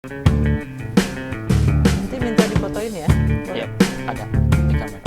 Nanti minta difotoin ya. Iya, ada di kamera.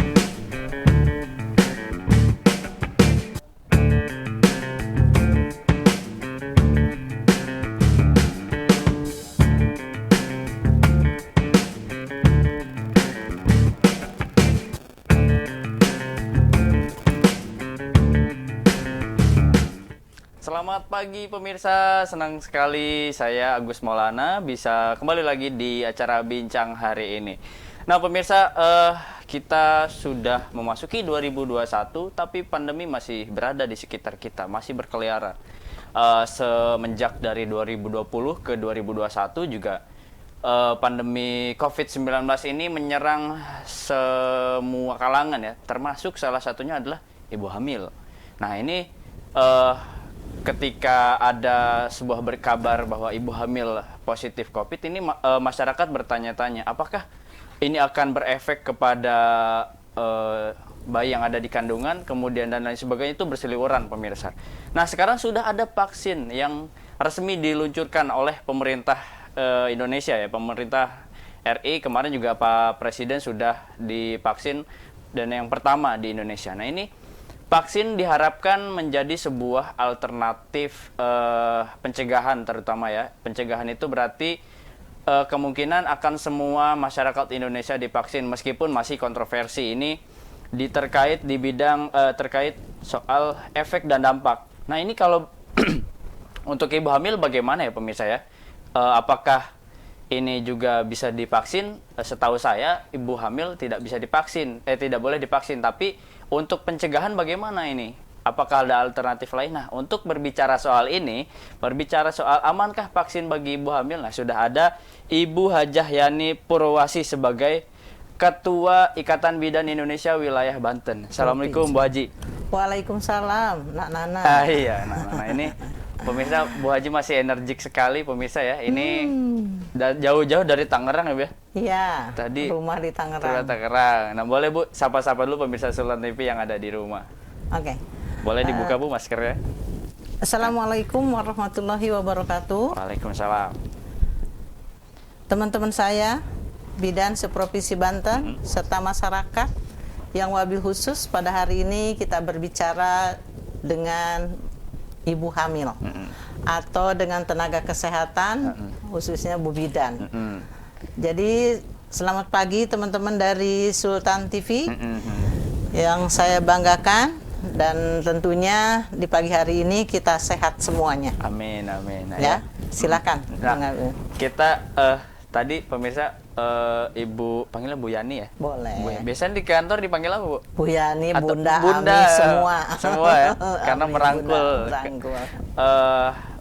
Selamat pagi pemirsa, senang sekali saya Agus Maulana bisa kembali lagi di acara Bincang hari ini. Nah pemirsa, kita sudah memasuki 2021 tapi pandemi masih berada di sekitar kita, masih berkeliaran. Semenjak dari 2020 ke 2021 juga pandemi COVID-19 ini menyerang semua kalangan ya, termasuk salah satunya adalah ibu hamil. Nah ini ketika ada sebuah berkabar bahwa ibu hamil positif COVID ini masyarakat bertanya-tanya apakah ini akan berefek kepada bayi yang ada di kandungan kemudian dan lain sebagainya, itu berseliweran pemirsa. Nah sekarang sudah ada vaksin yang resmi diluncurkan oleh pemerintah Indonesia ya, pemerintah RI. Kemarin juga Pak Presiden sudah divaksin dan yang pertama di Indonesia. Nah ini vaksin diharapkan menjadi sebuah alternatif pencegahan, terutama ya. Pencegahan itu berarti kemungkinan akan semua masyarakat Indonesia divaksin, meskipun masih kontroversi ini terkait di bidang terkait soal efek dan dampak. Nah ini kalau untuk ibu hamil bagaimana ya pemirsa ya? Apakah ini juga bisa divaksin? Setahu saya ibu hamil tidak bisa divaksin, tidak boleh divaksin. Tapi untuk pencegahan bagaimana ini? Apakah ada alternatif lain? Nah, untuk berbicara soal ini, berbicara soal amankah vaksin bagi ibu hamil, nah sudah ada Ibu Hajah Yani Purwasi sebagai Ketua Ikatan Bidan Indonesia Wilayah Banten. Assalamualaikum Bu Haji. Waalaikumsalam, Nak Nana. Iya, Nah ini pemirsa, Bu Haji masih energik sekali pemirsa ya. Ini jauh-jauh dari Tangerang ya Bu ya? Iya, Tadi rumah di Tangerang. Nah boleh Bu, sapa-sapa dulu pemirsa Sultan TV yang ada di rumah. Oke. Boleh dibuka Bu maskernya? Assalamualaikum warahmatullahi wabarakatuh. Waalaikumsalam. Teman-teman saya, bidan seprovinsi Banten, serta masyarakat yang wabil khusus, pada hari ini kita berbicara dengan ibu hamil atau dengan tenaga kesehatan, khususnya Bu Bidan. Jadi selamat pagi teman-teman dari Sultan TV yang saya banggakan, dan tentunya di pagi hari ini kita sehat semuanya. Amin, amin. Nah, Ya, silakan. Nah, kita tadi pemirsa Ibu panggilnya Bu Yani ya? Boleh. Biasanya di kantor dipanggil apa Bu? Bu Yani, Atau Bunda, Bunda, Ami, semua. Semua ya? Karena Ami, merangkul. Bunda, merangkul.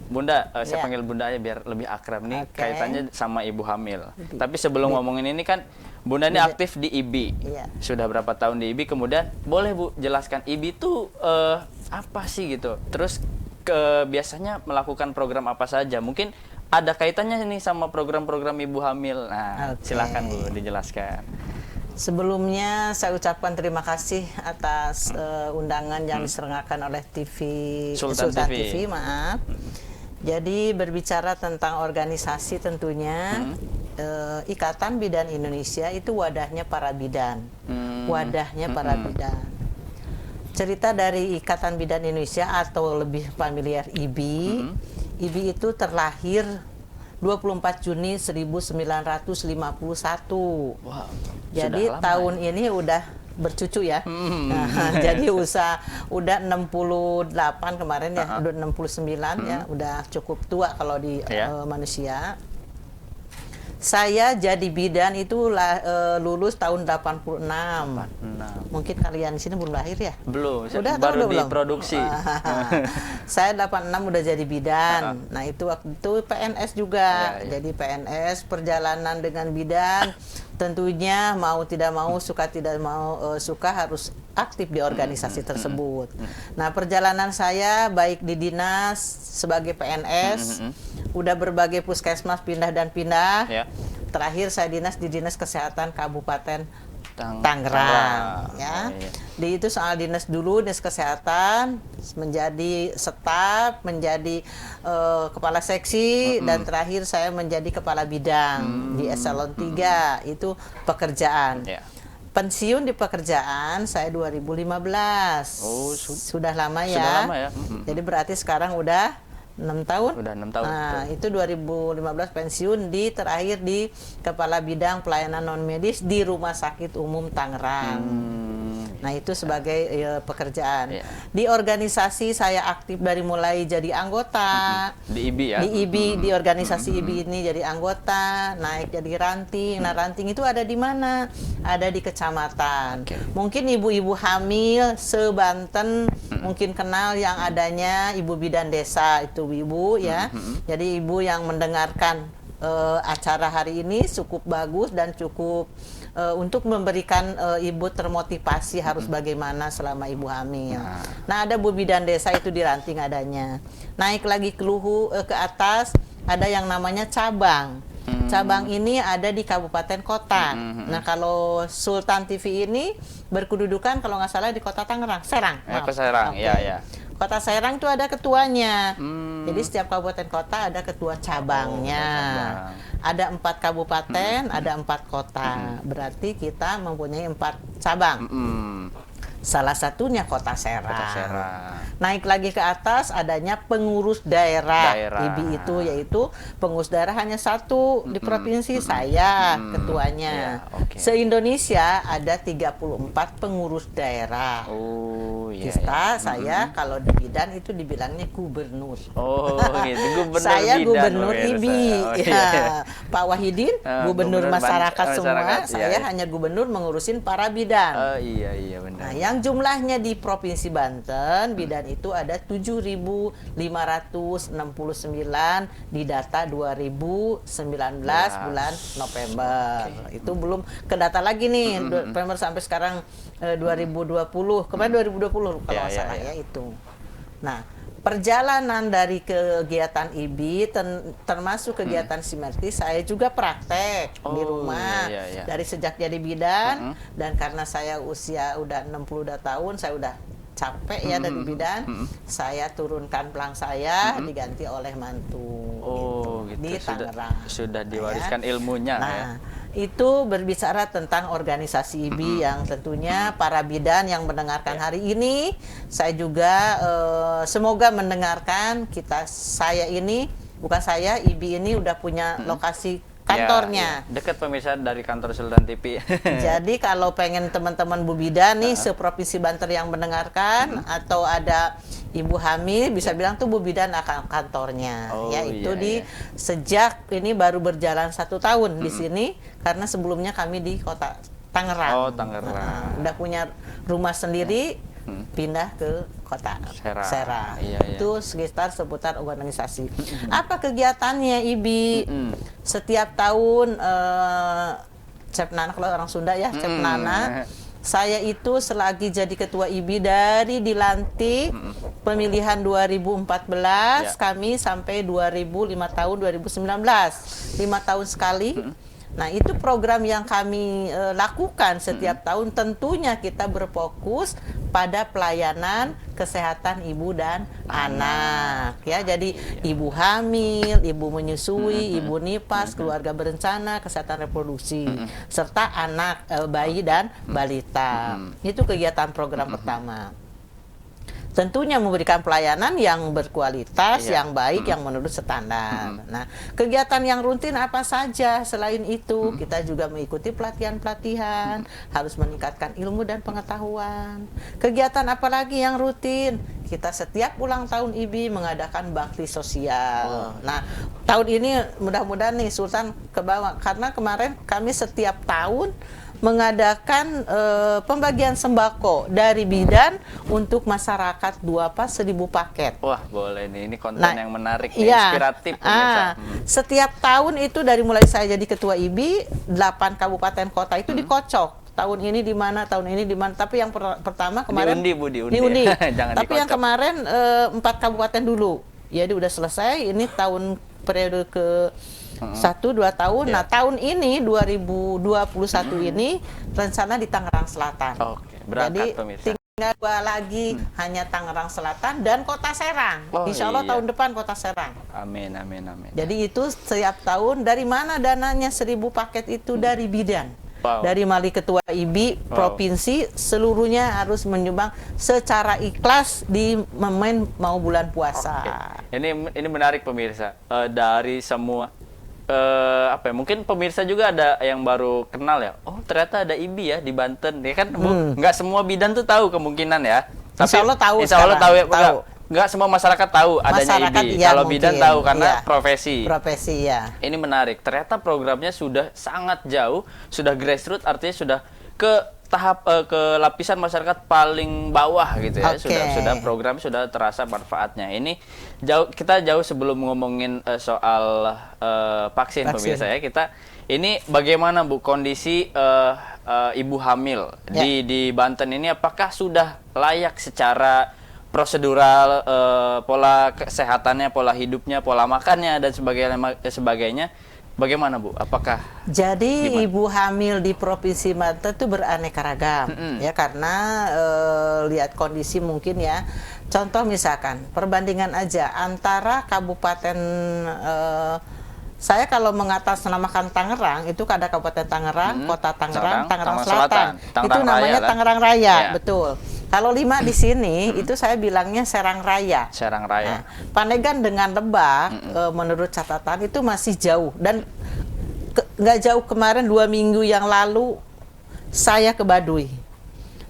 Bunda, saya Ya. panggil Bunda aja biar lebih akrab nih. Oke. Kaitannya sama ibu hamil. Tapi sebelum ngomongin ini kan Bunda ini aktif di IBI. Iya. Sudah berapa tahun di IBI? Kemudian boleh Bu jelaskan IBI itu apa sih gitu? Terus biasanya melakukan program apa saja? Mungkin ada kaitannya nih sama program-program ibu hamil. Nah, Oke. silakan Bu dijelaskan. Sebelumnya saya ucapkan terima kasih atas undangan yang diselenggarakan oleh Sultan TV. TV, maaf. Jadi berbicara tentang organisasi tentunya Ikatan Bidan Indonesia itu wadahnya para bidan. Wadahnya para bidan. Cerita dari Ikatan Bidan Indonesia atau lebih familiar IBI. IBI itu terlahir 24 Juni 1951. Wow. Jadi sudah lama tahun ini udah bercucu ya. Nah, jadi udah 68 kemarin ya, udah 69 ya, udah cukup tua kalau di manusia. Saya jadi bidan itu lulus tahun 86. Mungkin kalian di sini belum lahir ya? Belum, Udah baru belum? diproduksi. Saya 86 udah jadi bidan. Nah, itu waktu itu PNS juga. Ya. Jadi PNS, perjalanan dengan bidan tentunya mau tidak mau, suka tidak mau, suka harus aktif di organisasi tersebut. Nah, perjalanan saya baik di dinas sebagai PNS, udah berbagai puskesmas pindah dan pindah. Ya. Terakhir saya dinas di Dinas Kesehatan Kabupaten Tangerang, ya. Oh, iya. Di itu soal dinas dulu, dinas kesehatan, menjadi staf, menjadi kepala seksi, dan terakhir saya menjadi kepala bidang di eselon 3, itu pekerjaan. Ya. Pensiun di pekerjaan saya 2015. Oh, sudah lama ya. Sudah lama ya. Jadi berarti sekarang udah 6 tahun. Udah 6 tahun. Nah, itu 2015 pensiun di terakhir di Kepala Bidang Pelayanan Non Medis di Rumah Sakit Umum Tangerang. Nah, itu sebagai pekerjaan. Yeah. Di organisasi saya aktif dari mulai jadi anggota. Di IBI ya? Di IBI, di organisasi IBI ini jadi anggota, naik jadi ranting. Nah, ranting itu ada di mana? Ada di kecamatan. Okay. Mungkin ibu-ibu hamil se-Banten mungkin kenal yang adanya Ibu Bidan Desa, itu ibu ya. Jadi ibu yang mendengarkan acara hari ini cukup bagus dan cukup untuk memberikan ibu termotivasi harus bagaimana selama ibu hamil. Nah, ada Bu Bidan Desa itu di ranting adanya. Naik lagi ke ke atas ada yang namanya cabang. Cabang ini ada di kabupaten kota. Nah, kalau Sultan TV ini berkedudukan kalau nggak salah di kota Tangerang, Serang. Ke Serang, okay. ya. Kota Serang itu ada ketuanya. Jadi setiap kabupaten kota ada ketua cabangnya. Ada 4 kabupaten, ada 4 kota. Berarti kita mempunyai 4 cabang. Salah satunya Kota Serang. Naik lagi ke atas adanya pengurus daerah. IBI itu yaitu pengurus daerah hanya 1 di provinsi, saya ketuanya. Se-Indonesia ada 34 pengurus daerah. Kita, saya kalau di bidan itu dibilangnya gubernur. Oh, gitu. Gubernur saya bidan, gubernur IBI. Pak Wahidin, gubernur masyarakat semua. Saya hanya gubernur mengurusin para bidan. Oh, iya benar. Nah, yang jumlahnya di Provinsi Banten, bidan itu ada 7.569 di data 2019 bulan November. Itu belum ke data lagi nih, November sampai sekarang 2020. Kemarin 2020 kalau nggak salah ya itu. Nah, perjalanan dari kegiatan IBI termasuk kegiatan Simerti, saya juga praktek di rumah dari sejak jadi bidan, dan karena saya usia udah 62 tahun, saya udah capek ya dari bidan, saya turunkan pelang saya diganti oleh mantu gitu. Di Tangerang. Sudah diwariskan ilmunya. Nah, itu berbicara tentang organisasi IBI yang tentunya para bidan yang mendengarkan hari ini, saya juga semoga mendengarkan saya ini, bukan saya, IBI ini udah punya lokasi kantornya. Dekat pemirsa dari kantor Sultan TV. Jadi kalau pengen teman-teman Bu Bidan nih seprovinsi Banten yang mendengarkan atau ada ibu hamil bisa bilang tuh Bu Bidan akan kantornya. Itu sejak ini baru berjalan 1 tahun di sini karena sebelumnya kami di kota Tangerang. Tangerang. Udah punya rumah sendiri. Pindah ke kota Serang. Itu sekitar seputar organisasi. Apa kegiatannya IBI? Setiap tahun Cepnana, kalau orang Sunda ya Cepnana, saya itu selagi jadi ketua IBI dari dilantik pemilihan 2014 kami sampai 5 tahun 2019, 5 tahun sekali. Nah, itu program yang kami lakukan setiap tahun. Tentunya kita berfokus pada pelayanan kesehatan ibu dan anak. Ya, jadi ibu hamil, ibu menyusui, ibu nifas, keluarga berencana, kesehatan reproduksi, serta anak, bayi dan balita. Itu kegiatan program pertama. Tentunya memberikan pelayanan yang berkualitas, yang baik, yang menurut standar. Nah, kegiatan yang rutin apa saja selain itu? Kita juga mengikuti pelatihan-pelatihan, harus meningkatkan ilmu dan pengetahuan. Kegiatan apa lagi yang rutin? Kita setiap ulang tahun IBI mengadakan bakti sosial. Nah, tahun ini mudah-mudahan nih Sultan ke bawah, karena kemarin kami setiap tahun mengadakan pembagian sembako dari bidan untuk masyarakat 2 pas 1.000 paket. Wah, boleh nih. Ini konten yang menarik, inspiratif. Setiap tahun itu dari mulai saya jadi ketua IBI, 8 kabupaten kota itu dikocok. Tahun ini di mana, tahun ini di mana. Tapi yang pertama kemarin diundi. Tapi yang kemarin 4 kabupaten dulu. Jadi udah selesai. Ini tahun periode ke 1-2 tahun. Nah, tahun ini 2021 ini rencana di Tangerang Selatan. Oke, berangkat Jadi pemirsa. tinggal 2 lagi, hanya Tangerang Selatan dan Kota Serang. Oh, Insya Allah iya. tahun depan Kota Serang. Amin, amin, amin. Jadi itu setiap tahun. Dari mana dananya 1000 paket itu? Dari bidan. Wow. Dari Mali Ketua IBI provinsi, seluruhnya harus menyumbang secara ikhlas di momen mau bulan puasa. Oke. Ini menarik pemirsa. Dari semua apa ya? Mungkin pemirsa juga ada yang baru kenal ya. Oh, ternyata ada IBI ya di Banten. Ya kan nggak semua bidan tuh tahu kemungkinan ya. Insya Allah tahu. Insya Allah tahu ya. Tahu. Nggak semua masyarakat tahu adanya Masyarakat, IBI. iya, Kalau mungkin. bidan tahu karena Iya. profesi. Profesi ya. Ini menarik. Ternyata programnya sudah sangat jauh, sudah grassroots, artinya sudah ke tahap ke lapisan masyarakat paling bawah gitu ya. Oke. Sudah program sudah terasa manfaatnya. Ini kita jauh sebelum ngomongin soal vaksin pemirsa ya. Kita ini bagaimana Bu kondisi ibu hamil di Banten ini, apakah sudah layak secara prosedural, pola kesehatannya, pola hidupnya, pola makannya dan sebagainya. Bagaimana Bu? Apakah jadi ibu hamil di Provinsi Banten itu beraneka ragam ya, karena lihat kondisi mungkin ya. Contoh misalkan perbandingan aja antara kabupaten saya kalau mengatasnamakan Tangerang itu ada Kabupaten Tangerang, Kota Tangerang, Tangerang Selatan. Itu namanya Tangerang Raya, betul. Kalau 5 di sini itu saya bilangnya Serang Raya. Serang Raya. Nah, Panegan dengan Lebak menurut catatan itu masih jauh, dan nggak jauh kemarin 2 minggu yang lalu saya ke Baduy.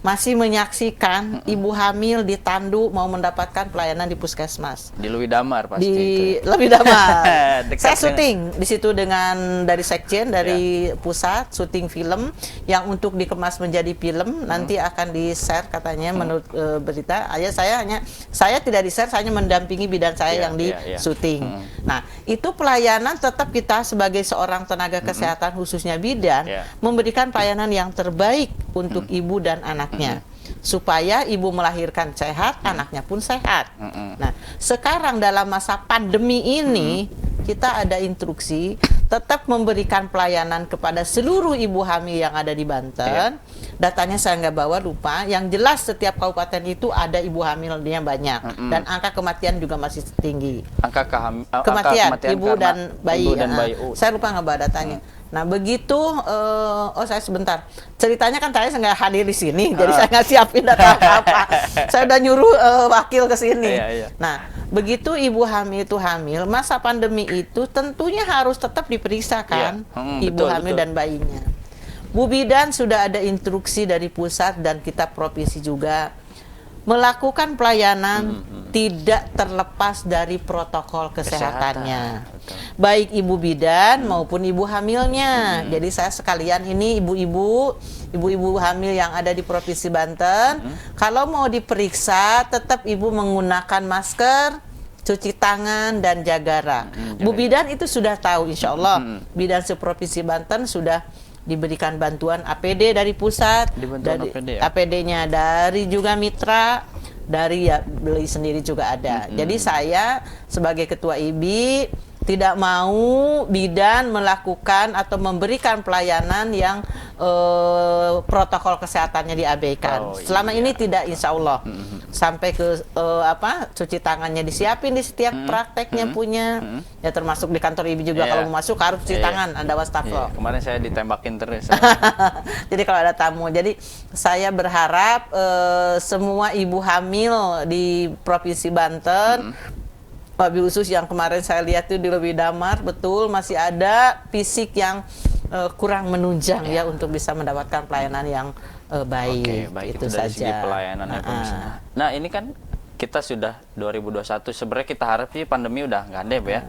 Masih menyaksikan ibu hamil di Tandu mau mendapatkan pelayanan di puskesmas. Di Lewi Damar pasti Di itu. Lewi Damar. Dekat Saya syuting di situ dengan dari Sekjen, dari pusat, syuting film yang untuk dikemas menjadi film, nanti akan di-share katanya menurut berita. Saya tidak di-share, saya hanya mendampingi bidan saya yang di syuting. Nah, itu pelayanan tetap kita sebagai seorang tenaga kesehatan khususnya bidan memberikan pelayanan yang terbaik untuk ibu dan anak, supaya ibu melahirkan sehat, anaknya pun sehat. Nah, sekarang dalam masa pandemi ini kita ada instruksi tetap memberikan pelayanan kepada seluruh ibu hamil yang ada di Banten. Datanya saya nggak bawa, lupa. Yang jelas setiap kabupaten itu ada ibu hamilnya banyak, dan angka kematian juga masih tinggi. Kematian ibu dan bayi. Saya lupa nggak bawa datanya. Nah, begitu, saya sebentar. Ceritanya kan saya nggak hadir di sini, jadi saya nggak siapin data apa-apa. Saya udah nyuruh wakil ke sini. Nah, begitu ibu hamil itu hamil, masa pandemi itu tentunya harus tetap diperiksa kan, ibu hamil dan bayinya. Bu Bidan sudah ada instruksi dari pusat dan kita provinsi juga melakukan pelayanan tidak terlepas dari protokol kesehatannya. Baik ibu bidan maupun ibu hamilnya. Jadi saya sekalian ini ibu-ibu hamil yang ada di Provinsi Banten, kalau mau diperiksa tetap ibu menggunakan masker, cuci tangan, dan jaga jarak. Bu Bidan itu sudah tahu, insya Allah. Bidan seprovinsi Banten sudah diberikan bantuan APD dari pusat, dari APD-nya dari juga mitra, dari beli sendiri juga ada. Jadi saya sebagai ketua IBI tidak mau bidan melakukan atau memberikan pelayanan yang protokol kesehatannya diabaikan. Selama ini tidak, insya Allah. Sampai ke cuci tangannya disiapin di setiap prakteknya punya. Ya termasuk di kantor IBI juga kalau mau masuk harus cuci tangan, ada wastafel. Kemarin saya ditembakin terus. Jadi kalau ada tamu, jadi saya berharap semua ibu hamil di Provinsi Banten, wabil khusus yang kemarin saya lihat itu di Lewi Damar, betul masih ada fisik yang kurang menunjang ya untuk bisa mendapatkan pelayanan yang baik. Baik itu dari saja. segi pelayanannya. Nah ini kan kita sudah 2021, sebenarnya kita harap sih pandemi udah nggak ada ya,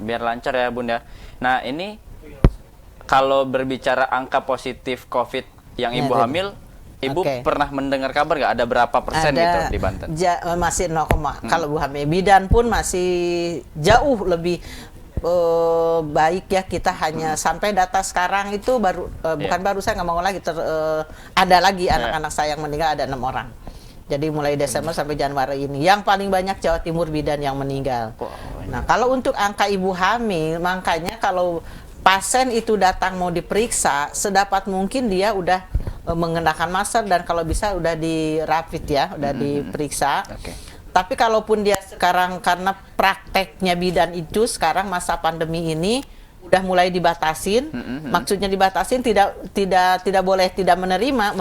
biar lancar ya Bunda. Nah ini kalau berbicara angka positif COVID yang ibu hamil, Ibu pernah mendengar kabar nggak ada berapa persen gitu di Banten? Masih 0, kalau Bu hamil. Bidan pun masih jauh lebih baik ya, kita hanya sampai data sekarang itu baru bukan baru, saya nggak mau lagi ada lagi anak-anak saya yang meninggal, ada 6 orang. Jadi mulai Desember sampai Januari ini yang paling banyak Jawa Timur bidan yang meninggal. Nah, kalau untuk angka ibu hamil, makanya kalau pasien itu datang mau diperiksa, sedapat mungkin dia udah mengenakan masker dan kalau bisa udah di rapid ya, udah diperiksa. Tapi kalaupun dia sekarang karena prakteknya bidan itu sekarang masa pandemi ini udah mulai dibatasin, maksudnya dibatasin tidak boleh tidak menerima,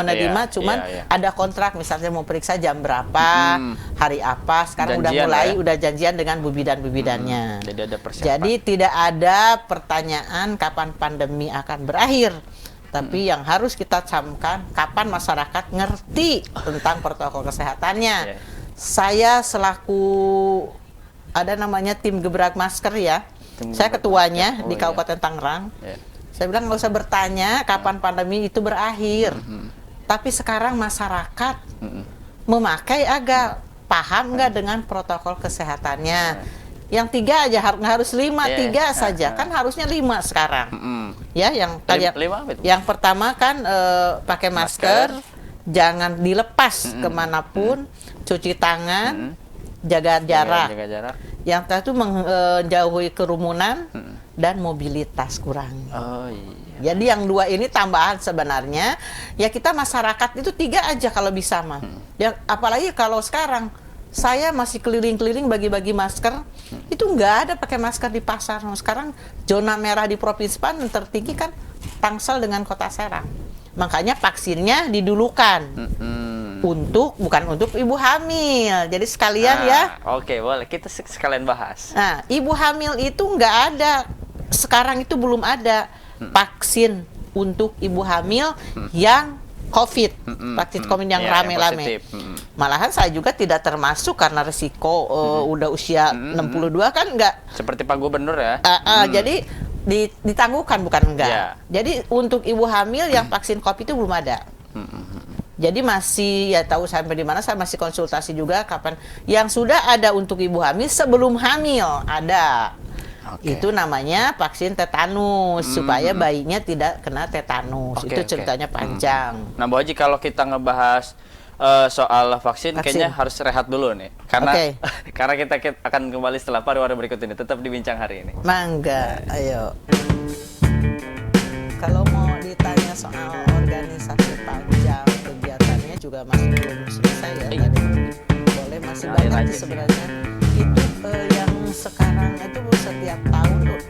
cuman ada kontrak misalnya mau periksa jam berapa, hari apa, sekarang Janjian udah mulai ya? udah janjian dengan bu bidan-bidannya. Jadi ada persiapan. Jadi tidak ada pertanyaan kapan pandemi akan berakhir. Tapi yang harus kita camkan kapan masyarakat ngerti tentang protokol kesehatannya. Saya selaku ada namanya tim gebrak masker ya. Saya ketuanya di Kabupaten Tangerang. Saya bilang nggak usah bertanya kapan pandemi itu berakhir. Tapi sekarang masyarakat memakai agak paham nggak dengan protokol kesehatannya. Yang 3 aja harus 5, 3 saja kan harusnya 5 sekarang. Ya, yang tadi yang pertama kan pakai masker, jangan dilepas kemanapun, cuci tangan, jaga jarak. Yang terakhir itu menjauhi kerumunan dan mobilitas kurangi. Jadi yang 2 ini tambahan sebenarnya. Ya kita masyarakat itu 3 aja kalau bisa mah. Ya apalagi kalau sekarang saya masih keliling-keliling bagi-bagi masker, itu nggak ada pakai masker di pasar. Sekarang zona merah di Provinsi Banten tertinggi kan Tangsel dengan Kota Serang. Makanya vaksinnya didulukan. Bukan untuk ibu hamil. Jadi sekalian ya. Oke, boleh. Kita sekalian bahas. Nah, ibu hamil itu nggak ada. Sekarang itu belum ada vaksin untuk ibu hamil yang COVID. Vaksin COVID yang rame-rame. Malahan saya juga tidak termasuk karena resiko udah usia 62 kan nggak. Seperti Pak Gubernur ya. Jadi ditangguhkan bukan enggak. Jadi untuk ibu hamil yang vaksin COVID itu belum ada. Jadi masih ya tahu sampai di mana saya masih konsultasi juga kapan yang sudah ada untuk ibu hamil sebelum hamil ada. Itu namanya vaksin tetanus supaya bayinya tidak kena tetanus. Itu ceritanya panjang. Nah, Bu Haji kalau kita ngebahas soal vaksin kayaknya harus rehat dulu nih. Karena kita akan kembali setelah pariwara berikut ini. Tetap di Bincang hari ini. Mangga, ayo. Kalau mau ditanya soal organisasi panjang kegiatannya juga masih belum selesai ya. Boleh masih banyak sebenarnya. Itu yang sekarang itu setiap tahun tuh.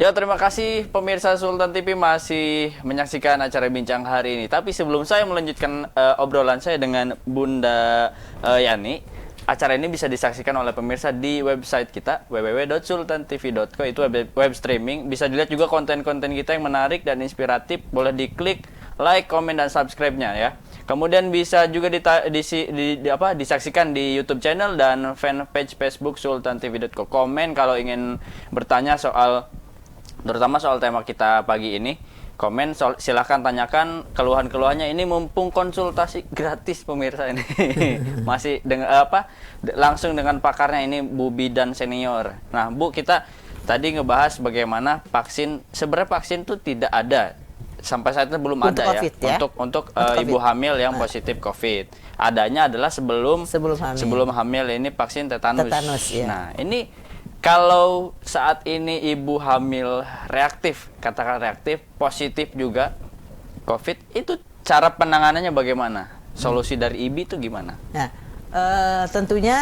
Ya, terima kasih pemirsa Sultan TV masih menyaksikan acara bincang hari ini. Tapi sebelum saya melanjutkan obrolan saya dengan Bunda Yani, acara ini bisa disaksikan oleh pemirsa di website kita www.sultantv.co. Itu web streaming. Bisa dilihat juga konten-konten kita yang menarik dan inspiratif. Boleh diklik like, komen, dan subscribe-nya ya. Kemudian bisa juga disaksikan di YouTube channel dan fanpage Facebook sultantv.co. Komen kalau ingin bertanya terutama soal tema kita pagi ini. Komen, silahkan tanyakan keluhan-keluhannya. Ini mumpung konsultasi gratis pemirsa ini. Masih langsung dengan pakarnya ini Bu Bidan senior. Nah, Bu, kita tadi ngebahas bagaimana sebenarnya vaksin itu tidak ada. Sampai saat ini belum untuk ada COVID, ya. Untuk ibu hamil yang positif COVID. Adanya adalah sebelum hamil ini vaksin tetanus. Ya. Nah, ini kalau saat ini ibu hamil katakan reaktif, positif juga COVID, itu cara penanganannya bagaimana? Solusi dari IBI itu gimana? Nah, tentunya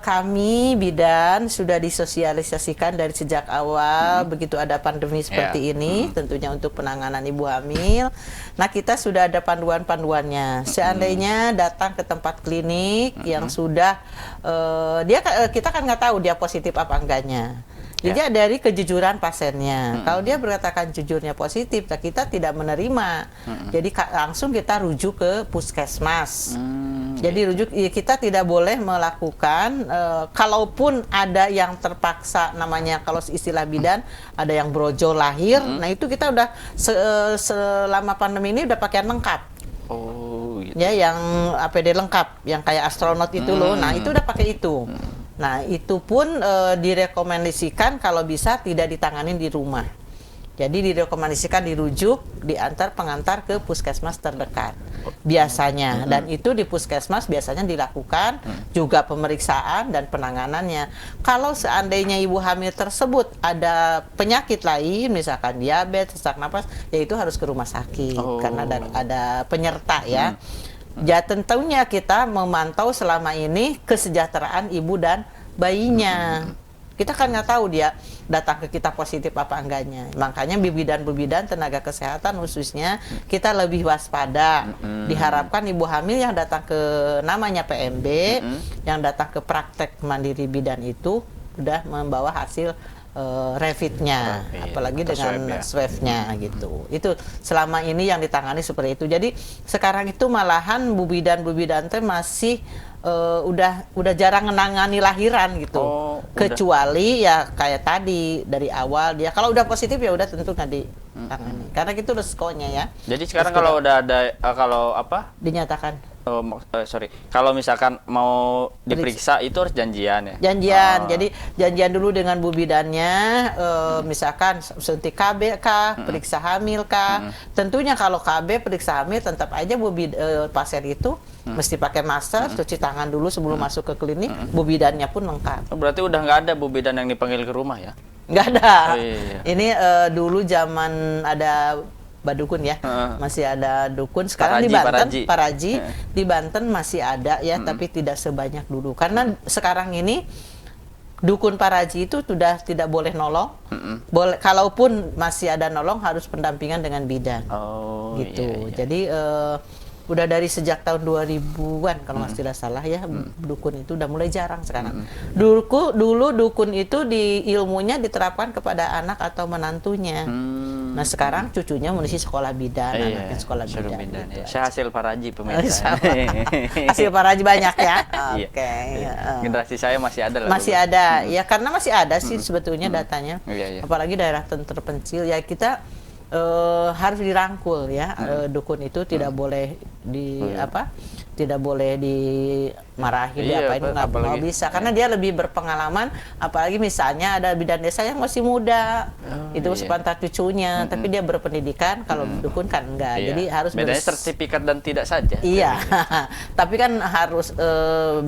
kami bidan sudah disosialisasikan dari sejak awal begitu ada pandemi seperti ini, tentunya untuk penanganan ibu hamil. Nah, kita sudah ada panduan-panduannya. Seandainya datang ke tempat klinik yang sudah kita kan nggak tahu dia positif apa enggaknya. Jadi dari kejujuran pasiennya. Kalau dia berkatakan jujurnya positif, kita tidak menerima. Jadi langsung kita rujuk ke puskesmas. Jadi kita tidak boleh melakukan, kalaupun ada yang terpaksa, namanya kalau istilah bidan, ada yang brojol lahir. Nah, itu kita udah selama pandemi ini udah pakaian lengkap. Oh, gitu. Ya, yang APD lengkap, yang kayak astronot itu loh. Nah, itu udah pakai itu. Nah, itu pun direkomendasikan kalau bisa tidak ditanganin di rumah. Jadi direkomendasikan dirujuk, diantar pengantar ke puskesmas terdekat biasanya. Dan itu di puskesmas biasanya dilakukan juga pemeriksaan dan penanganannya. Kalau seandainya ibu hamil tersebut ada penyakit lain, misalkan diabetes, sesak napas, ya itu harus ke rumah sakit karena ada penyerta ya. Ya, tentunya kita memantau selama ini kesejahteraan ibu dan bayinya. Kita kan nggak tahu dia datang ke kita positif apa enggaknya. Makanya bidan tenaga kesehatan khususnya kita lebih waspada. Diharapkan ibu hamil yang datang ke namanya PMB, yang datang ke praktek mandiri bidan itu sudah membawa hasil rapidnya, apalagi dengan swab-nya gitu. Itu selama ini yang ditangani seperti itu. Jadi sekarang itu malahan bu bidan teh masih udah jarang menangani lahiran gitu. Kecuali ya kayak tadi dari awal dia kalau udah positif ya udah tentu nggak ditangani. Karena itu resikonya ya. Jadi sekarang kalau udah ada dinyatakan kalau misalkan mau diperiksa itu harus janjian ya? Janjian, jadi janjian dulu dengan bu bidannya, misalkan suntik KB kah, periksa hamil kah. Tentunya kalau KB periksa hamil tetap aja pasien itu mesti pakai masker, cuci tangan dulu sebelum masuk ke klinik, bu bidannya pun lengkap. Berarti udah nggak ada bu bidan yang dipanggil ke rumah ya? Nggak ada. Iya. Ini dulu zaman ada Badukun ya, masih ada dukun. Sekarang di Banten, Paraji di Banten masih ada ya, tapi tidak sebanyak dulu. Karena sekarang ini dukun Paraji itu sudah tidak boleh nolong. Boleh, kalaupun masih ada nolong harus pendampingan dengan bidan. Gitu. Iya. Jadi udah dari sejak tahun 2000-an kalau nggak salah ya, dukun itu udah mulai jarang sekarang. Dulu dukun itu ilmunya diterapkan kepada anak atau menantunya. Nah, sekarang cucunya mengisi sekolah bidan, anaknya sekolah bidan. Gitu. Saya hasil Paraji pemirsa. Hasil Paraji banyak ya. Oke. Generasi saya masih ada lah. Masih ada ya, karena masih ada sih sebetulnya datanya. Apalagi daerah terpencil ya, kita harus dirangkul ya. Dukun itu tidak boleh tidak boleh dimarahi, diapain, nggak bisa karena dia lebih berpengalaman. Apalagi misalnya ada bidan desa yang masih muda, itu sepantar cucunya, tapi dia berpendidikan. Kalau dukun kan enggak, jadi harus bedanya sertifikat dan tidak saja. Iya, tapi kan harus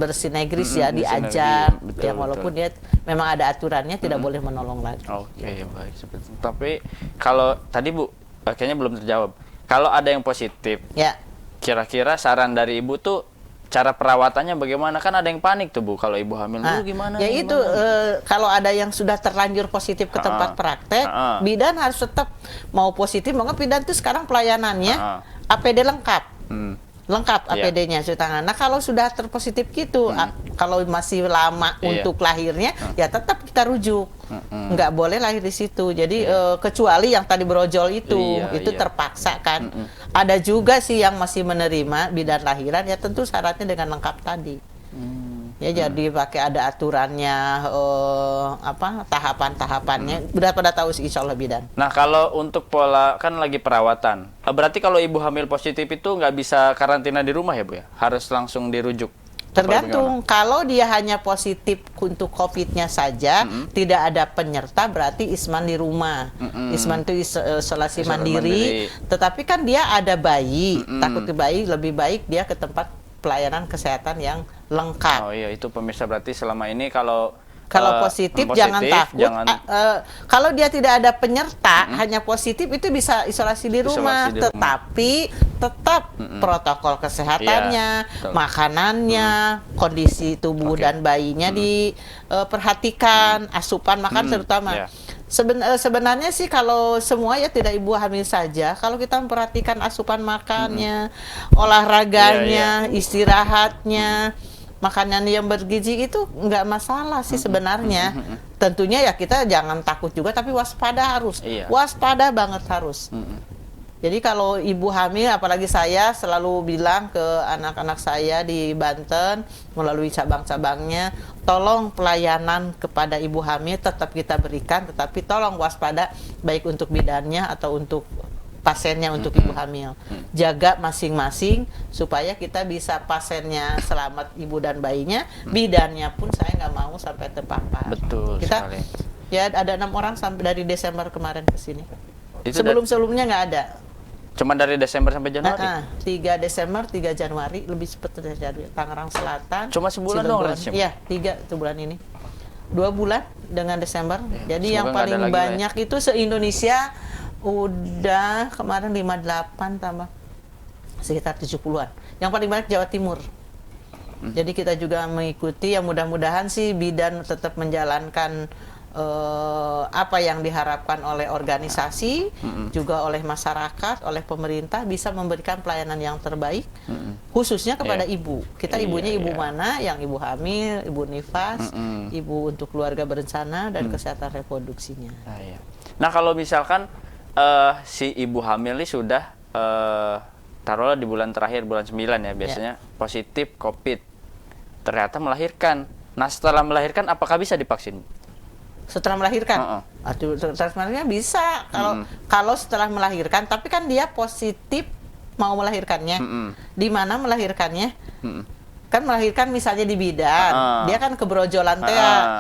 bersinergis ya, diajar ya, walaupun dia memang ada aturannya, tidak boleh menolong lagi. Baik. Tapi kalau tadi Bu kayaknya belum terjawab. Kalau ada yang positif, ya kira-kira saran dari Ibu tuh cara perawatannya bagaimana? Kan ada yang panik tuh Bu kalau ibu hamil. Nah, Gimana? ya gimana? itu kalau ada yang sudah terlanjur positif ke tempat praktek, bidan harus tetap mau positif, mau nggak bidan itu sekarang pelayanannya APD lengkap. Lengkap APD-nya cuci tangan. Nah kalau sudah terpositif gitu, kalau masih lama untuk lahirnya, ya tetap kita rujuk. Nggak boleh lahir di situ. Jadi kecuali yang tadi brojol itu terpaksa kan. Ada juga sih yang masih menerima bidan lahiran, ya tentu syaratnya dengan lengkap tadi. Ya jadi pakai ada aturannya, tahapan-tahapannya. Udah pada tahu sih insya Allah bidan. Nah kalau untuk pola kan lagi perawatan, berarti kalau ibu hamil positif itu nggak bisa karantina di rumah ya Bu ya? Harus langsung dirujuk? Tergantung. Kalau dia hanya positif untuk COVID-nya saja, tidak ada penyerta, berarti isman di rumah. Isman itu isolasi mandiri. Tetapi kan dia ada bayi, takut ke bayi, lebih baik dia ke tempat pelayanan kesehatan yang lengkap. Oh iya, itu pemirsa berarti selama ini kalau positif jangan takut. Kalau dia tidak ada penyerta, hanya positif itu bisa isolasi di rumah. Tetapi tetap protokol kesehatannya, makanannya, kondisi tubuh dan bayinya diperhatikan, asupan makan terutama. Sebenarnya sih kalau semua ya tidak ibu hamil saja, kalau kita memperhatikan asupan makannya, olahraganya, istirahatnya, makanan yang bergizi itu nggak masalah sih sebenarnya. Tentunya ya kita jangan takut juga, tapi waspada harus. Waspada banget harus. Jadi kalau ibu hamil, apalagi saya selalu bilang ke anak-anak saya di Banten melalui cabang-cabangnya, tolong pelayanan kepada ibu hamil tetap kita berikan, tetapi tolong waspada baik untuk bidannya atau untuk pasiennya, untuk ibu hamil. Jaga masing-masing supaya kita bisa pasiennya selamat, ibu dan bayinya, bidannya pun saya nggak mau sampai terpapar. Betul kita sekali. Ya ada 6 orang sampai dari Desember kemarin ke sini. Sebelum-sebelumnya nggak ada. Cuma dari Desember sampai Januari? 3 Desember, 3 Januari, lebih cepat terjadi. Tangerang Selatan. Cuma sebulan dong? Iya, 3 bulan ini. 2 bulan dengan Desember. Jadi yang paling banyak itu se-Indonesia udah kemarin 58 tambah sekitar 70-an. Yang paling banyak Jawa Timur. Jadi kita juga mengikuti, ya mudah-mudahan sih bidan tetap menjalankan apa yang diharapkan oleh organisasi, juga oleh masyarakat, oleh pemerintah, bisa memberikan pelayanan yang terbaik, khususnya kepada ibu. Kita ibunya ibu mana? Yang ibu hamil, ibu nifas, ibu untuk keluarga berencana, dan kesehatan reproduksinya. Nah kalau misalkan si ibu hamil ini sudah taruhlah di bulan terakhir, bulan 9 ya biasanya, positif COVID, ternyata melahirkan. Nah setelah melahirkan apakah bisa divaksin? Setelah melahirkan, setelah melahirkan bisa. Kalau setelah melahirkan, tapi kan dia positif mau melahirkannya. Di mana melahirkannya? Kan melahirkan misalnya di bidan, dia kan kebrojolan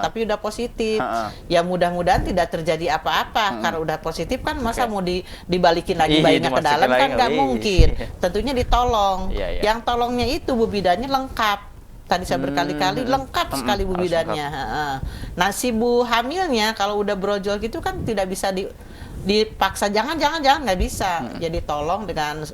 tapi udah positif. Ya mudah-mudahan tidak terjadi apa-apa. Karena udah positif kan masa mau dibalikin lagi bayinya ke dalam kan nggak mungkin. Tentunya ditolong. Yang tolongnya itu bu bidannya lengkap. Tadi saya berkali-kali lengkap sekali bu bidannya. Nah si bu hamilnya kalau udah brojol gitu kan tidak bisa dipaksa, jangan nggak bisa. Jadi tolong dengan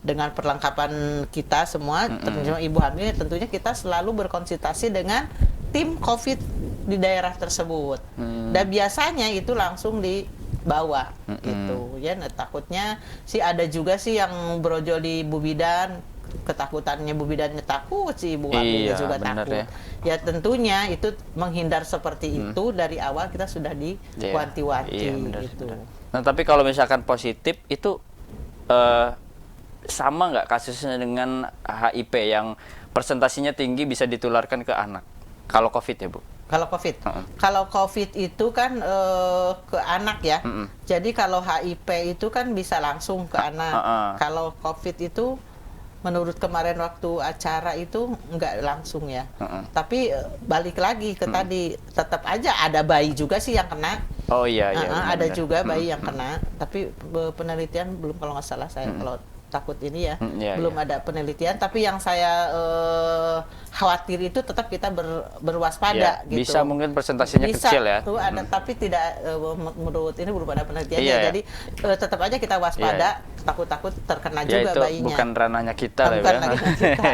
dengan perlengkapan kita semua, terutama ibu hamil, tentunya kita selalu berkonsultasi dengan tim COVID di daerah tersebut. Dan biasanya itu langsung dibawa gitu. Ya, takutnya sih ada juga sih yang brojol di bu bidan, ketakutannya bu bidannya takut, si ibu hamilnya juga takut. Ya tentunya itu menghindar seperti itu dari awal kita sudah diwanti-wanti gitu. Nah tapi kalau misalkan positif itu sama nggak kasusnya dengan HIV yang persentasinya tinggi bisa ditularkan ke anak? Kalau COVID ya Bu? Kalau COVID, kalau COVID itu kan ke anak ya. Jadi kalau HIV itu kan bisa langsung ke anak. Kalau COVID itu menurut kemarin waktu acara itu nggak langsung ya. Tapi balik lagi ke tadi, tetap aja ada bayi juga sih yang kena. Oh iya, ada juga bayi yang kena. Tapi penelitian belum, kalau nggak salah saya kalau takut ini ya, belum ada penelitian. Tapi yang saya khawatir itu tetap kita berwaspada Ya, gitu. bisa mungkin persentasenya Bisa, kecil ya. tuh ada, tapi tidak menurut ini belum ada penelitiannya. Iya, ya. Jadi tetap aja kita waspada, takut-takut terkena Ya juga itu bayinya. bukan ranahnya kita lah Bukan ya. lagi kita.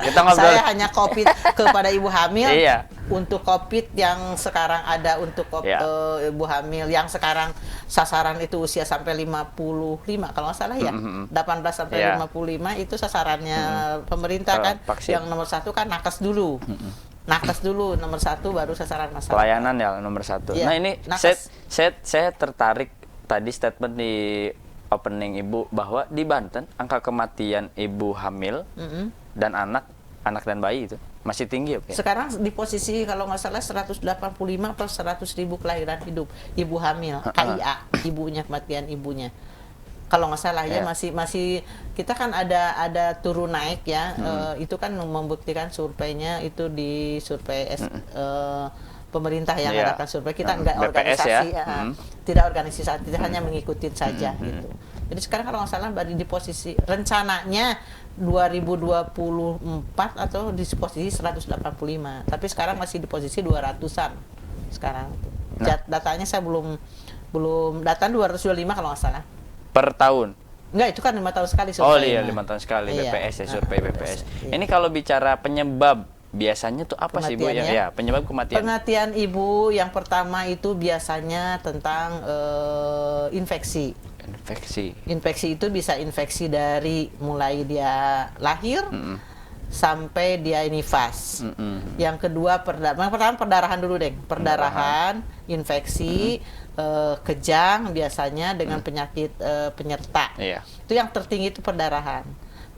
Kita ngobrol. Saya hanya COVID kepada ibu hamil. Iya. Untuk COVID yang sekarang ada untuk Ya. ibu hamil yang sekarang sasaran itu usia sampai 55 kalau nggak salah ya. 18 sampai Ya. 55 itu sasarannya pemerintah kan. Vaksin. Yang nomor 1 kan nakes dulu. Nakes dulu nomor 1 baru sasaran masyarakat. Pelayanan ya nomor 1. Iya, Nah ini nakes. saya tertarik tadi statement di opening Ibu bahwa di Banten angka kematian ibu hamil dan anak dan bayi itu masih tinggi, oke? Sekarang di posisi kalau nggak salah 185 per 100.000 kelahiran hidup ibu hamil, KIA, ibunya, kematian ibunya. Kalau nggak salah ya, masih kita kan ada turun naik ya. Itu kan membuktikan surveinya itu di survei pemerintah yang mengadakan survei. Kita nggak BPS organisasi, ya? Tidak organisasi, kita hanya mengikuti saja gitu. Jadi sekarang kalau nggak salah baru di posisi rencananya 2024 atau di posisi 185, tapi sekarang masih di posisi 200-an sekarang. Datanya saya belum data 225 kalau nggak salah. Per tahun. Enggak, itu kan 5 tahun sekali Oh survei. iya, 5 tahun sekali Iya. BPS ya, survei BPS. Iya. Ini kalau bicara penyebab biasanya tuh apa sih Bu ya? Kematiannya? Ya, penyebab kematian. Kematian ibu yang pertama itu biasanya tentang infeksi. Infeksi itu bisa infeksi dari mulai dia lahir sampai dia nifas. Yang kedua pertama perdarahan dulu deh. Perdarahan, infeksi, kejang biasanya dengan penyakit penyerta. Iya. Itu yang tertinggi itu perdarahan.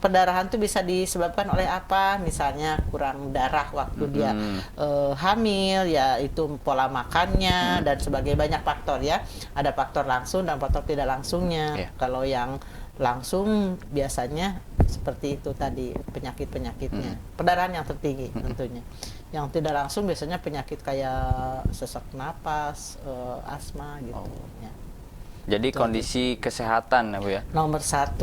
Perdarahan itu bisa disebabkan oleh apa? Misalnya kurang darah waktu dia hamil, ya itu pola makannya dan sebagai banyak faktor ya. Ada faktor langsung dan faktor tidak langsungnya. Yeah. Kalau yang langsung biasanya seperti itu tadi penyakit-penyakitnya. Perdarahan yang tertinggi tentunya. Yang tidak langsung biasanya penyakit kayak sesak napas, asma gitu. Ya. Jadi kondisi kesehatan ya Bu ya. Nomor 1.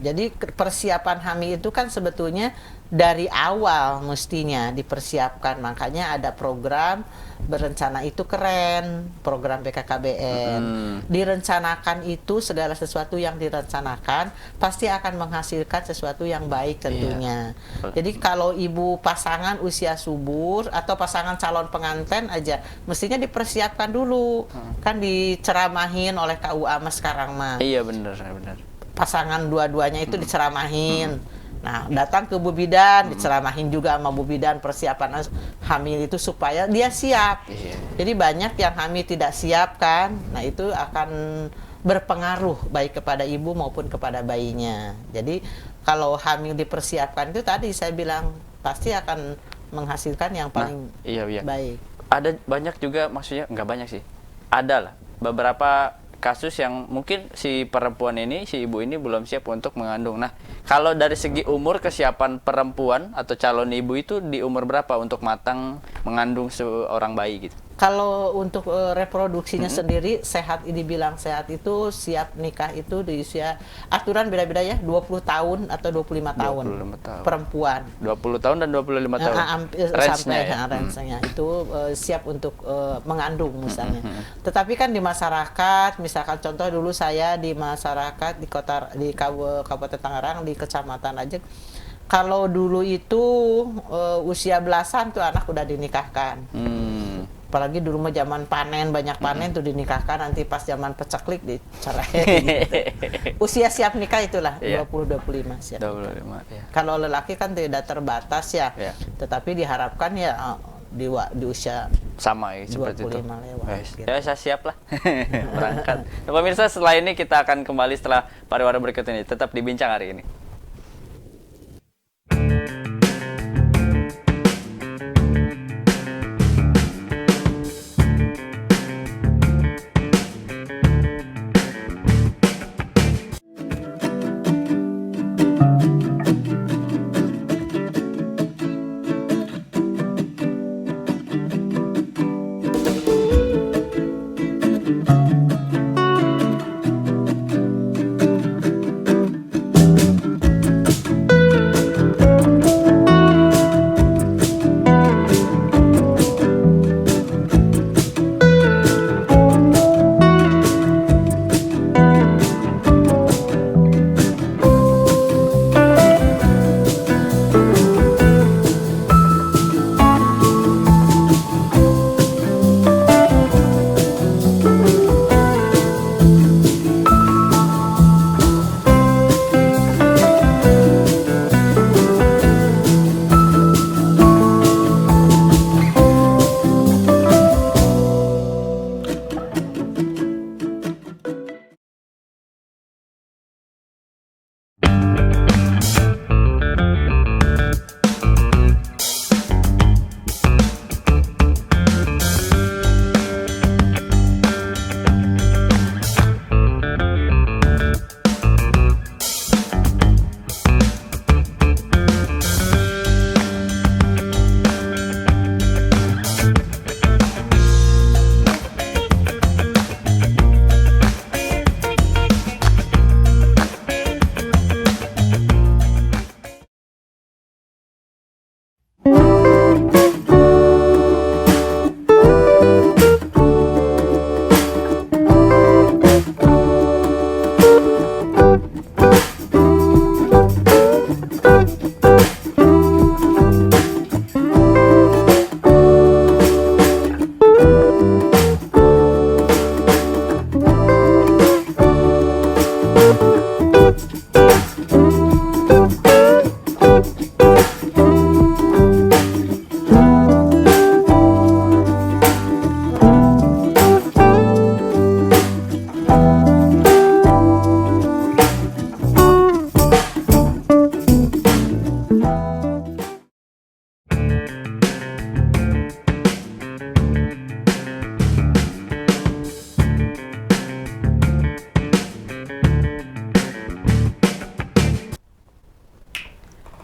Jadi persiapan hamil itu kan sebetulnya dari awal mestinya dipersiapkan. Makanya ada program berencana itu keren, program BKKBN. Direncanakan itu segala sesuatu yang direncanakan pasti akan menghasilkan sesuatu yang baik tentunya. Jadi kalau ibu pasangan usia subur atau pasangan calon pengantin aja mestinya dipersiapkan dulu. Kan diceramahin oleh KUA sekarang mah. Iya benar. Pasangan dua-duanya itu diceramahin. Nah, datang ke Bu Bidan, diceramahin juga sama Bu Bidan persiapan hamil itu supaya dia siap. Iya. Jadi banyak yang hamil tidak siap kan. Nah, itu akan berpengaruh baik kepada ibu maupun kepada bayinya. Jadi kalau hamil dipersiapkan itu tadi saya bilang pasti akan menghasilkan yang paling Iya. baik. Ada banyak juga, maksudnya nggak banyak sih. Ada lah beberapa kasus yang mungkin si perempuan ini, si ibu ini belum siap untuk mengandung. Nah, kalau dari segi umur kesiapan perempuan atau calon ibu itu di umur berapa untuk matang mengandung seorang bayi gitu? Kalau untuk reproduksinya sendiri sehat, dibilang sehat itu siap nikah itu di usia aturan beda-beda ya, 20 tahun atau 25 tahun. 25 tahun. Perempuan. 20 tahun dan 25 tahun. Sampai range-nya itu siap untuk mengandung misalnya. Tetapi kan di masyarakat, misalkan contoh dulu saya di masyarakat di kota di Kabupaten Tangerang di kecamatan aja, kalau dulu itu usia belasan tuh anak udah dinikahkan. Apalagi dulu mah zaman panen, banyak panen tuh dinikahkan, nanti pas zaman peceklik diceraiin gitu. Usia siap nikah itulah 20-25 siap. 25 ya. Kalau lelaki kan tidak terbatas ya. Tetapi diharapkan ya di usia sama ya, seperti itu. 25 lewat. Gitu. Ya, saya siap lah berangkat. Nah, pemirsa, setelah ini kita akan kembali setelah pariwara berikut ini. Tetap dibincang hari ini.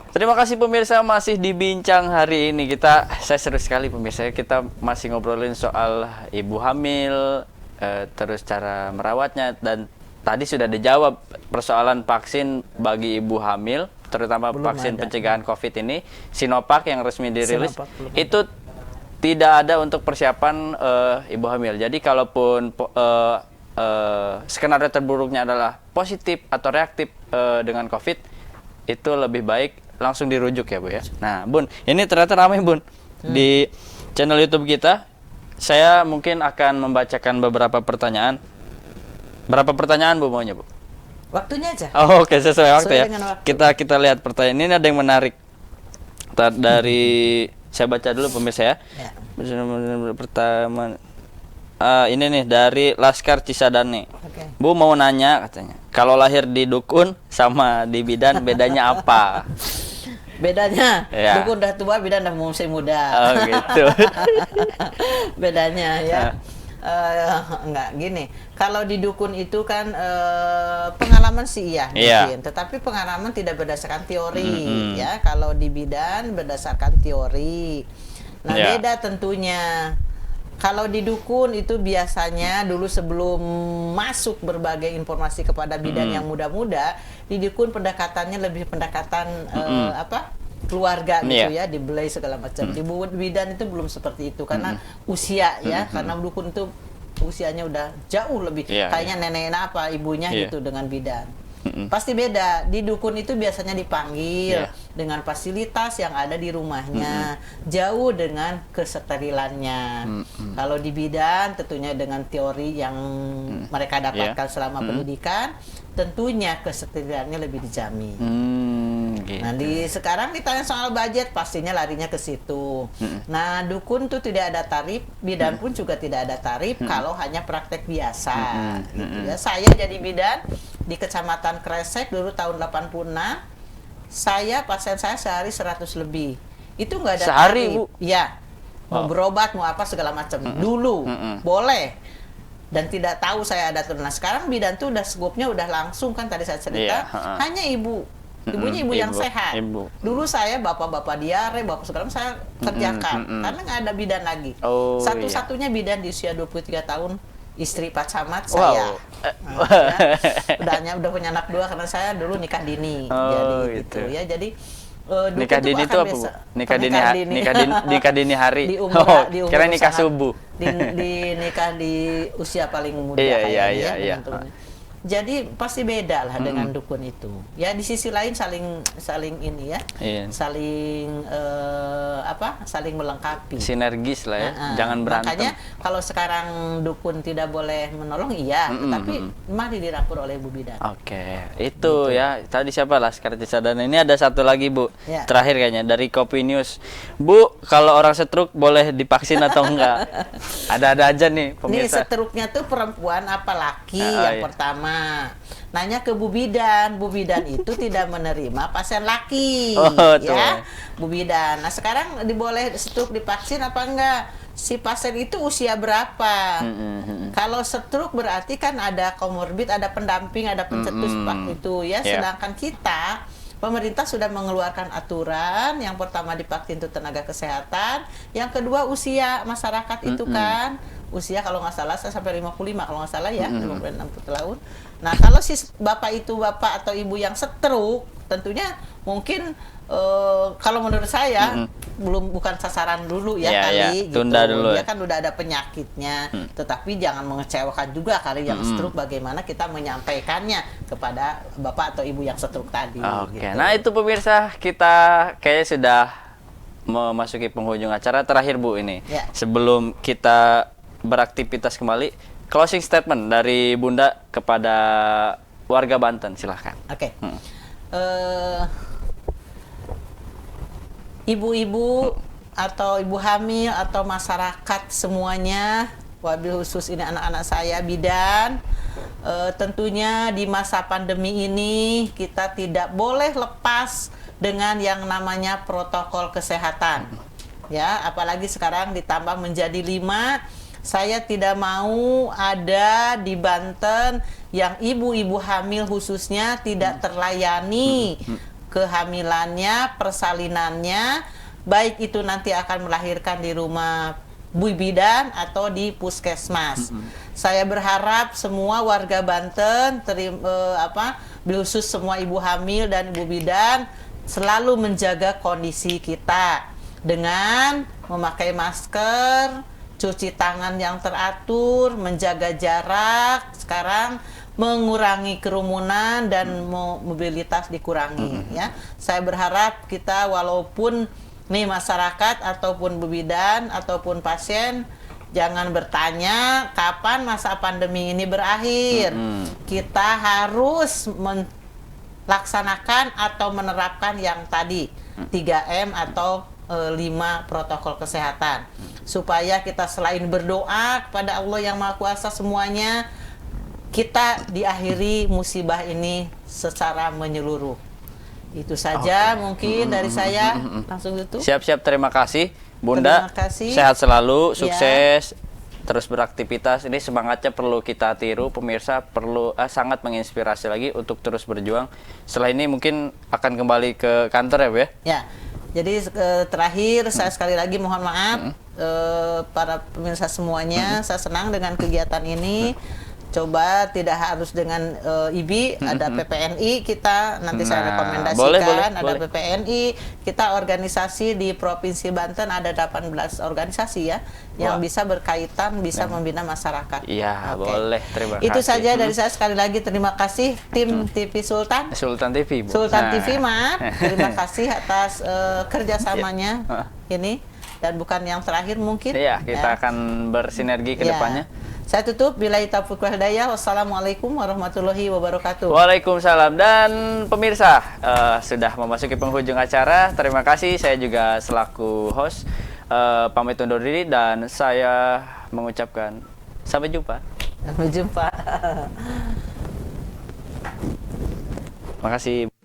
Terima kasih pemirsa, masih di Bincang hari ini saya seru sekali pemirsa, kita masih ngobrolin soal ibu hamil, terus cara merawatnya, dan tadi sudah dijawab persoalan vaksin bagi ibu hamil, terutama Belum vaksin ada. pencegahan COVID ini, Sinovac yang resmi dirilis, Sinovac belum ada. itu tidak ada untuk persiapan ibu hamil. Jadi kalaupun skenario terburuknya adalah positif atau reaktif dengan COVID, itu lebih baik langsung dirujuk ya Bu ya. Nah Bun, ini ternyata ramai Bun di channel YouTube kita. Saya mungkin akan membacakan beberapa pertanyaan. Berapa pertanyaan Bu maunya Bu? Waktunya aja. Oh, oke, sesuai waktu Sesuai ya. dengan waktu. Kita lihat pertanyaan ini, ada yang menarik. Dari saya baca dulu pemirsa ya. Ya. Pertama, ini nih dari Laskar Cisadane. Oke. Bu mau nanya katanya, kalau lahir di dukun sama di bidan bedanya apa? Bedanya, Ya. dukun udah tua, bidan udah masih muda. Oh gitu. Bedanya ya. Enggak gini. Kalau di dukun itu kan pengalaman sih iya Iya. mungkin, tetapi pengalaman tidak berdasarkan teori Mm-mm. ya. Kalau di bidan berdasarkan teori. Nah, Iya. beda tentunya. Kalau di dukun itu biasanya dulu sebelum masuk berbagai informasi kepada bidan yang muda-muda, di dukun pendekatannya lebih pendekatan keluarga gitu Iya. ya, dibelai segala macam. Di bidan itu belum seperti itu karena usia ya, karena dukun itu usianya udah jauh lebih, Iya, kayaknya neneknya apa ibunya Iya. gitu dengan bidan. Pasti beda. Di dukun itu biasanya dipanggil Iya. dengan fasilitas yang ada di rumahnya, jauh dengan kesterilannya. Kalau di bidan tentunya dengan teori yang mereka dapatkan selama pendidikan, tentunya kesterilannya lebih dijamin. Gitu. Nah, sekarang ditanya soal budget, pastinya larinya ke situ. Nah, dukun tuh tidak ada tarif, bidan pun juga tidak ada tarif kalau hanya praktek biasa. Gitu ya. Saya jadi bidan di Kecamatan Kresek dulu tahun 86. Pasien saya sehari 100 lebih. Itu nggak ada Sehari, tarif. Bu? Iya. Mau berobat, mau apa segala macam. Dulu boleh. Dan tidak tahu saya ada tuh. Nah, sekarang bidan tuh udah skopnya udah langsung kan tadi saya cerita. Iya, Hanya ibunya ibu yang sehat. Dulu saya bapak-bapak diare, bapak sekarang saya kerjakan karena nggak ada bidan lagi. Oh, Satu-satunya bidan di usia 23 tahun, istri Pak Camat, Wow. saya. Nah, ya, udah punya anak 2 karena saya dulu nikah dini. Oh, Jadi gitu. gitu ya. Jadi Nikah dini itu apa Bu? Nikah dini hari. Di umur, di umur kira nikah sangat- subuh. di nikah di usia paling muda Iya, kayaknya iya, iya. tentunya. Jadi pasti beda lah dengan dukun itu. Ya di sisi lain saling ini ya, Iya. saling melengkapi. Sinergis lah ya, Nah, jangan berantem. Makanya kalau sekarang dukun tidak boleh menolong, iya, tapi mari dirangkul oleh Bu Bidan. Oke, itu ya. Tadi siapa Laskar Cisadane? Ini ada satu lagi Bu, Ya. terakhir kayaknya dari Kopi News. Bu, kalau orang stroke boleh divaksin atau enggak? Ada-ada aja nih Ini pemirsa. setruknya tuh perempuan apa laki iya. yang pertama. Nanya ke Bu Bidan itu tidak menerima pasien laki, Oh, tuh. ya, Bu Bidan. Nah sekarang diboleh stroke divaksin apa enggak? Si pasien itu usia berapa? Kalau stroke berarti kan ada komorbid, ada pendamping, ada pencetus itu ya. Yeah. Sedangkan kita pemerintah sudah mengeluarkan aturan, yang pertama divaksin itu tenaga kesehatan, yang kedua usia masyarakat itu kan, usia kalau nggak salah saya sampai 55 kalau nggak salah ya, 56 tahun. Nah kalau si bapak atau ibu yang stroke, tentunya mungkin kalau menurut saya bukan sasaran dulu ya Iya, kali, iya. gitu. Tunda dulu Dia ya. kan udah ada penyakitnya, tetapi jangan mengecewakan juga kali yang stroke, bagaimana kita menyampaikannya kepada bapak atau ibu yang stroke tadi. Oke, gitu. nah itu pemirsa, kita kayaknya sudah memasuki penghujung acara terakhir Bu ini. Ya. Sebelum kita beraktivitas kembali, closing statement dari Bunda kepada warga Banten, silahkan. Oke. Ibu-ibu atau ibu hamil atau masyarakat semuanya, wabil khusus ini anak-anak saya bidan, tentunya di masa pandemi ini kita tidak boleh lepas dengan yang namanya protokol kesehatan. Ya, apalagi sekarang ditambah menjadi 5. Saya tidak mau ada di Banten yang ibu-ibu hamil khususnya tidak terlayani kehamilannya, persalinannya, baik itu nanti akan melahirkan di rumah Bu Bidan atau di puskesmas. Saya berharap semua warga Banten, khusus semua ibu hamil dan ibu bidan selalu menjaga kondisi kita dengan memakai masker, cuci tangan yang teratur, menjaga jarak, sekarang mengurangi kerumunan dan mobilitas dikurangi. Ya, saya berharap kita walaupun nih masyarakat ataupun bidan ataupun pasien jangan bertanya kapan masa pandemi ini berakhir. Kita harus melaksanakan atau menerapkan yang tadi 3M atau 5 protokol kesehatan supaya kita selain berdoa kepada Allah yang Maha Kuasa semuanya, kita diakhiri musibah ini secara menyeluruh. Itu saja mungkin dari saya. Langsung itu. Siap-siap, terima kasih Bunda. Terima kasih. Sehat selalu, sukses, terus beraktivitas. Ini semangatnya perlu kita tiru, pemirsa, perlu sangat menginspirasi lagi untuk terus berjuang. Setelah ini mungkin akan kembali ke kantor ya Bu ya? Ya. Jadi terakhir saya sekali lagi mohon maaf para pemirsa semuanya, saya senang dengan kegiatan ini. Coba tidak harus dengan IBI, ada PPNI kita, nanti saya rekomendasikan, boleh. PPNI, kita organisasi di Provinsi Banten ada 18 organisasi ya, yang bisa berkaitan, bisa membina masyarakat. Iya, boleh, terima kasih. Itu saja dari saya, sekali lagi terima kasih tim TV Sultan. Sultan TV, Bu. Sultan TV, maaf, terima kasih atas kerjasamanya ini, dan bukan yang terakhir mungkin. Iya, kita akan bersinergi ke depannya. Saya tutup, billahi taufiq wal hidayah. Wassalamualaikum warahmatullahi wabarakatuh. Waalaikumsalam. Dan pemirsa, sudah memasuki penghujung acara. Terima kasih, saya juga selaku host pamit undur diri dan saya mengucapkan sampai jumpa. Sampai jumpa. Terima kasih.